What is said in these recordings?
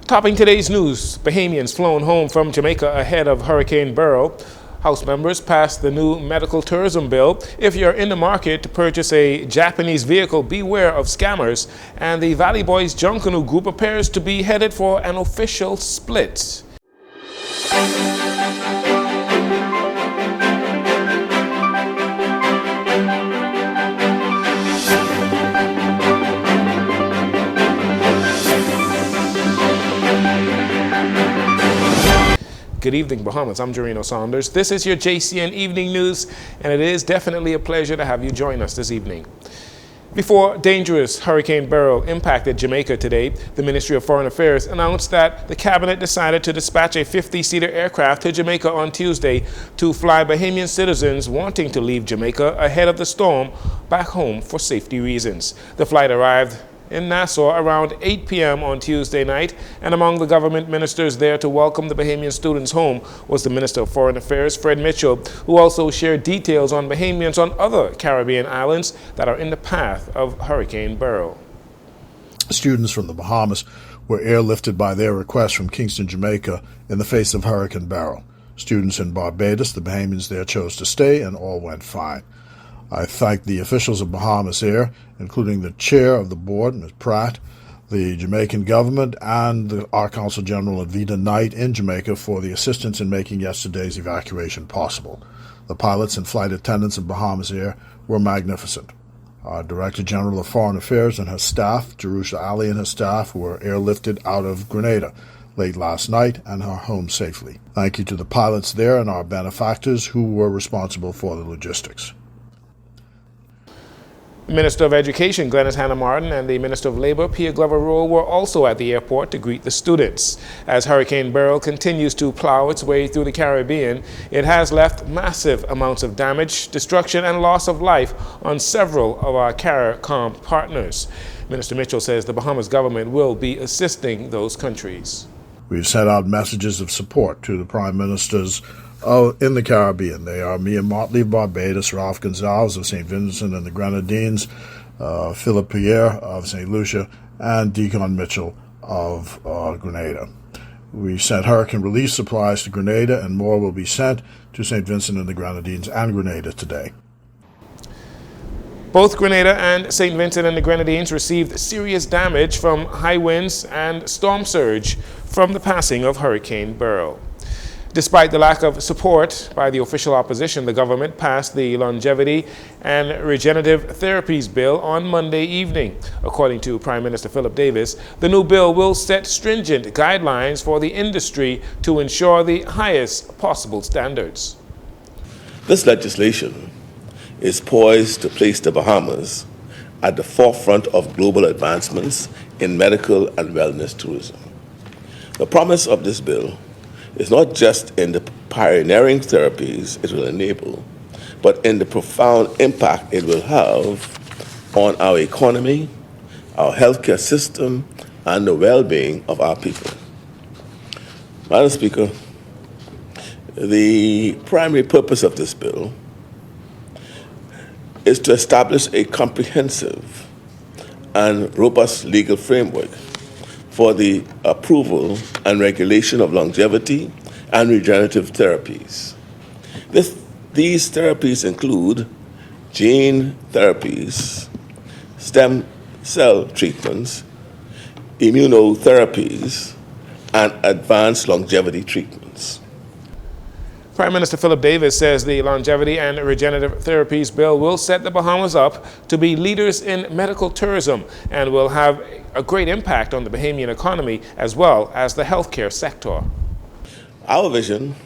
Topping today's news, Bahamians flown home from Jamaica ahead of Hurricane Beryl. House members passed the new medical tourism bill. If you're in the market to purchase a Japanese vehicle, beware of scammers. And the Valley Boys Junkanoo group appears to be headed for an official split. Good evening, Bahamas. I'm Jarino Saunders. This is your JCN Evening News, and it is definitely a pleasure to have you join us this evening. Before dangerous Hurricane Beryl impacted Jamaica today, the Ministry of Foreign Affairs announced that the cabinet decided to dispatch a 50-seater aircraft to Jamaica on Tuesday to fly Bahamian citizens wanting to leave Jamaica ahead of the storm back home for safety reasons. The flight arrived in Nassau around 8 p.m. on Tuesday night, and among the government ministers there to welcome the Bahamian students home was the Minister of Foreign Affairs, Fred Mitchell, who also shared details on Bahamians on other Caribbean islands that are in the path of Hurricane Beryl. Students from the Bahamas were airlifted by their request from Kingston, Jamaica, in the face of Hurricane Beryl. Students in Barbados, the Bahamians there chose to stay, and all went fine. I thank the officials of Bahamas Air, including the chair of the board, Ms. Pratt, the Jamaican government, and our Consul General Advita Knight in Jamaica for the assistance in making yesterday's evacuation possible. The pilots and flight attendants of Bahamas Air were magnificent. Our Director General of Foreign Affairs and her staff, Jerusha Ali and her staff, were airlifted out of Grenada late last night and are home safely. Thank you to the pilots there and our benefactors who were responsible for the logistics. The Minister of Education, Glenys Hannah Martin, and the Minister of Labor, Pia Glover Rowe, were also at the airport to greet the students. As Hurricane Beryl continues to plow its way through the Caribbean, it has left massive amounts of damage, destruction, and loss of life on several of our CARICOM partners. Minister Mitchell says the Bahamas government will be assisting those countries. We've sent out messages of support to the Prime Ministers in the Caribbean. They are Mia Motley of Barbados, Ralph Gonzalez of St. Vincent and the Grenadines, Philip Pierre of St. Lucia, and Deacon Mitchell of Grenada. We sent hurricane relief supplies to Grenada, and more will be sent to St. Vincent and the Grenadines and Grenada today. Both Grenada and St. Vincent and the Grenadines received serious damage from high winds and storm surge from the passing of Hurricane Beryl. Despite the lack of support by the official opposition, the government passed the Longevity and Regenerative Therapies Bill on Monday evening. According to Prime Minister Philip Davis, the new bill will set stringent guidelines for the industry to ensure the highest possible standards. This legislation is poised to place the Bahamas at the forefront of global advancements in medical and wellness tourism. The promise of this bill is not just in the pioneering therapies it will enable, but in the profound impact it will have on our economy, our healthcare system, and the well-being of our people. Madam Speaker, the primary purpose of this bill is to establish a comprehensive and robust legal framework for the approval and regulation of longevity and regenerative therapies. These therapies include gene therapies, stem cell treatments, immunotherapies, and advanced longevity treatments. Prime Minister Philip Davis says the Longevity and Regenerative Therapies Bill will set the Bahamas up to be leaders in medical tourism and will have a great impact on the Bahamian economy as well as the healthcare sector. Our vision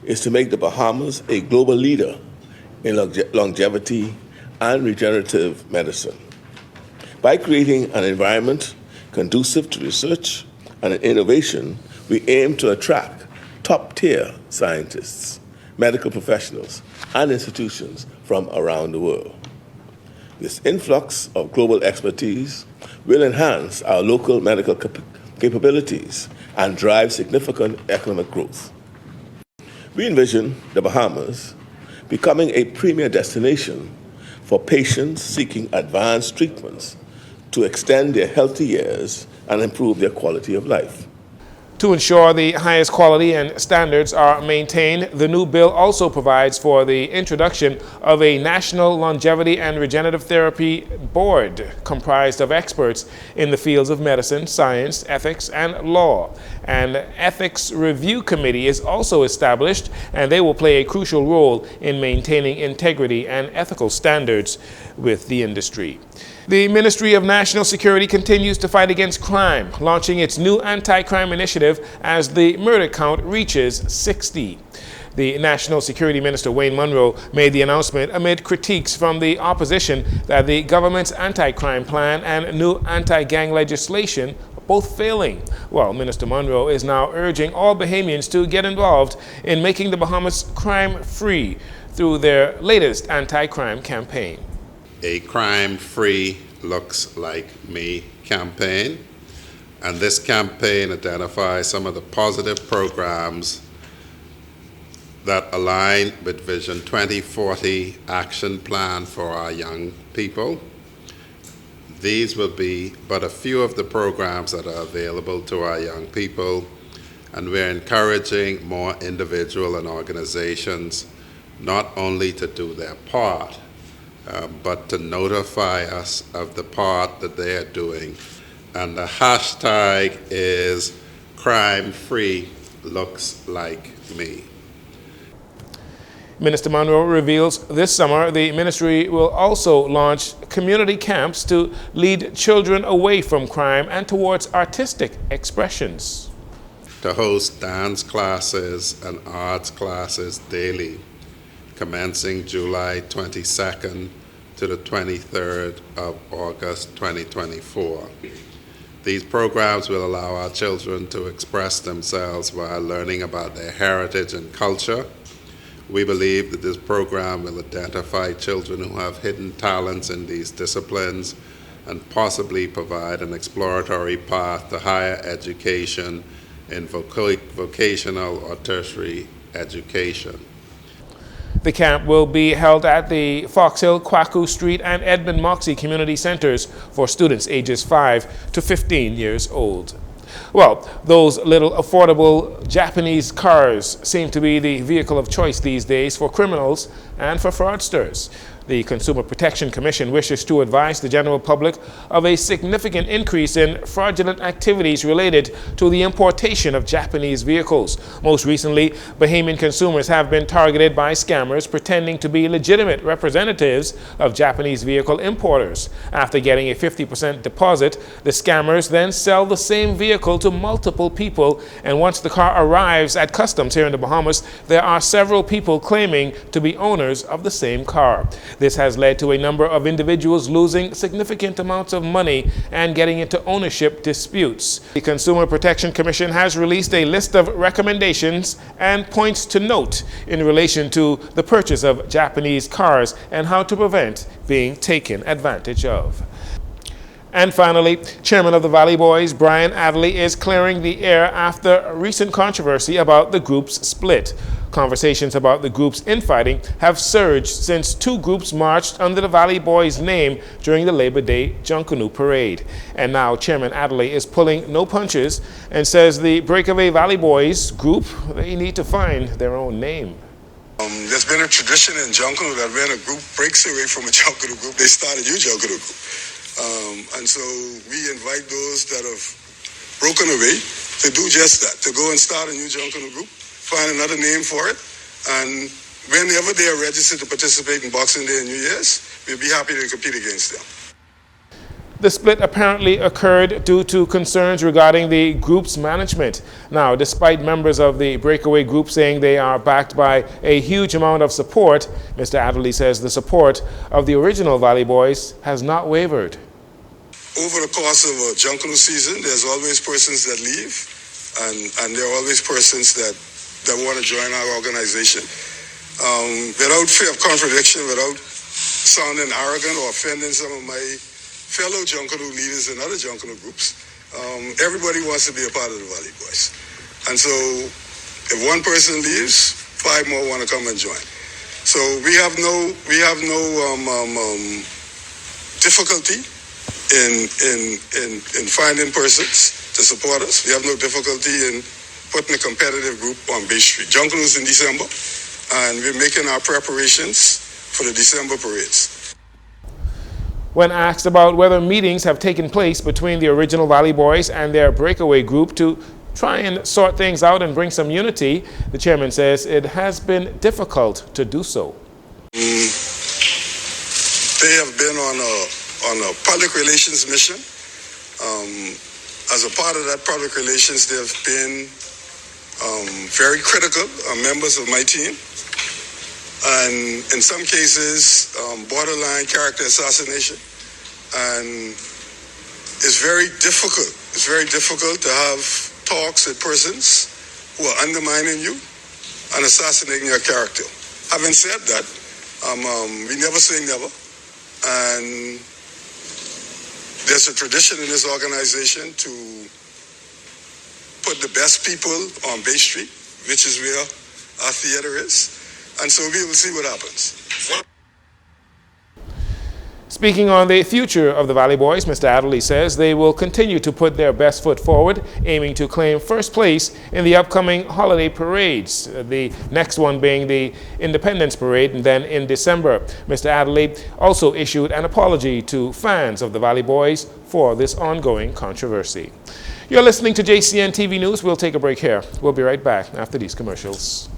is to make the Bahamas a global leader in longevity and regenerative medicine. By creating an environment conducive to research and innovation, we aim to attract top-tier scientists, medical professionals, and institutions from around the world. This influx of global expertise will enhance our local medical capabilities and drive significant economic growth. We envision the Bahamas becoming a premier destination for patients seeking advanced treatments to extend their healthy years and improve their quality of life. To ensure the highest quality and standards are maintained, the new bill also provides for the introduction of a National Longevity and Regenerative Therapy Board comprised of experts in the fields of medicine, science, ethics, and law. An ethics review committee is also established, and they will play a crucial role in maintaining integrity and ethical standards with the industry. The Ministry of National Security continues to fight against crime, launching its new anti-crime initiative as the murder count reaches 60. The National Security Minister, Wayne Munro, made the announcement amid critiques from the opposition that the government's anti-crime plan and new anti-gang legislation are both failing. Well, Minister Munro is now urging all Bahamians to get involved in making the Bahamas crime-free through their latest anti-crime campaign. A crime-free looks like me campaign, and this campaign identifies some of the positive programs that align with Vision 2040 action plan for our young people. These will be but a few of the programs that are available to our young people, and we're encouraging more individuals and organizations not only to do their part, but to notify us of the part that they are doing. And the hashtag is crime-free looks like me. Minister Munro reveals this summer the ministry will also launch community camps to lead children away from crime and towards artistic expressions. To host dance classes and arts classes daily, commencing July 22nd to the 23rd of August 2024. These programs will allow our children to express themselves while learning about their heritage and culture. We believe that this program will identify children who have hidden talents in these disciplines and possibly provide an exploratory path to higher education in vocational or tertiary education. The camp will be held at the Fox Hill, Kwaku Street, and Edmund Moxie community centers for students ages 5 to 15 years old. Well, those little affordable Japanese cars seem to be the vehicle of choice these days for criminals and for fraudsters. The Consumer Protection Commission wishes to advise the general public of a significant increase in fraudulent activities related to the importation of Japanese vehicles. Most recently, Bahamian consumers have been targeted by scammers pretending to be legitimate representatives of Japanese vehicle importers. After getting a 50% deposit, the scammers then sell the same vehicle to multiple people, and once the car arrives at customs here in the Bahamas, there are several people claiming to be owners of the same car. This has led to a number of individuals losing significant amounts of money and getting into ownership disputes. The Consumer Protection Commission has released a list of recommendations and points to note in relation to the purchase of Japanese cars and how to prevent being taken advantage of. And finally, Chairman of the Valley Boys, Brian Adderley, is clearing the air after a recent controversy about the group's split. Conversations about the group's infighting have surged since two groups marched under the Valley Boys' name during the Labor Day Junkanoo Parade. And now Chairman Adderley is pulling no punches and says the Breakaway Valley Boys group, they need to find their own name. There's been a tradition in Junkanoo that when a group breaks away from a Junkanoo group, they start a new Junkanoo group. And so we invite those that have broken away to do just that, to go and start a new Junkanoo group, find another name for it, and whenever they are registered to participate in Boxing Day and New Year's, we'll be happy to compete against them. The split apparently occurred due to concerns regarding the group's management. Now, despite members of the breakaway group saying they are backed by a huge amount of support, Mr. Adderley says the support of the original Valley Boys has not wavered. Over the course of a Junkanoo season, there's always persons that leave, and there are always persons that want to join our organization. Without fear of contradiction, without sounding arrogant or offending some of my fellow Junkanoo leaders and other Junkanoo groups, everybody wants to be a part of the Valley Boys. And so if one person leaves, 5 more want to come and join. So we have no difficulty in finding persons to support us. We have no difficulty in putting a competitive group on Bay Street. Jungle is in December, and we're making our preparations for the December parades. When asked about whether meetings have taken place between the original Valley Boys and their breakaway group to try and sort things out and bring some unity, the chairman says it has been difficult to do so. They have been on a public relations mission. As a part of that public relations, they have been very critical members of my team. And in some cases, borderline character assassination. And it's very difficult. It's very difficult to have talks with persons who are undermining you and assassinating your character. Having said that, we never say never. And there's a tradition in this organization to put the best people on Bay Street, which is where our theater is. And so we will see what happens. Speaking on the future of the Valley Boys, Mr. Adderley says they will continue to put their best foot forward, aiming to claim first place in the upcoming holiday parades, the next one being the Independence Parade, and then in December. Mr. Adderley also issued an apology to fans of the Valley Boys for this ongoing controversy. You're listening to JCN TV News. We'll take a break here. We'll be right back after these commercials.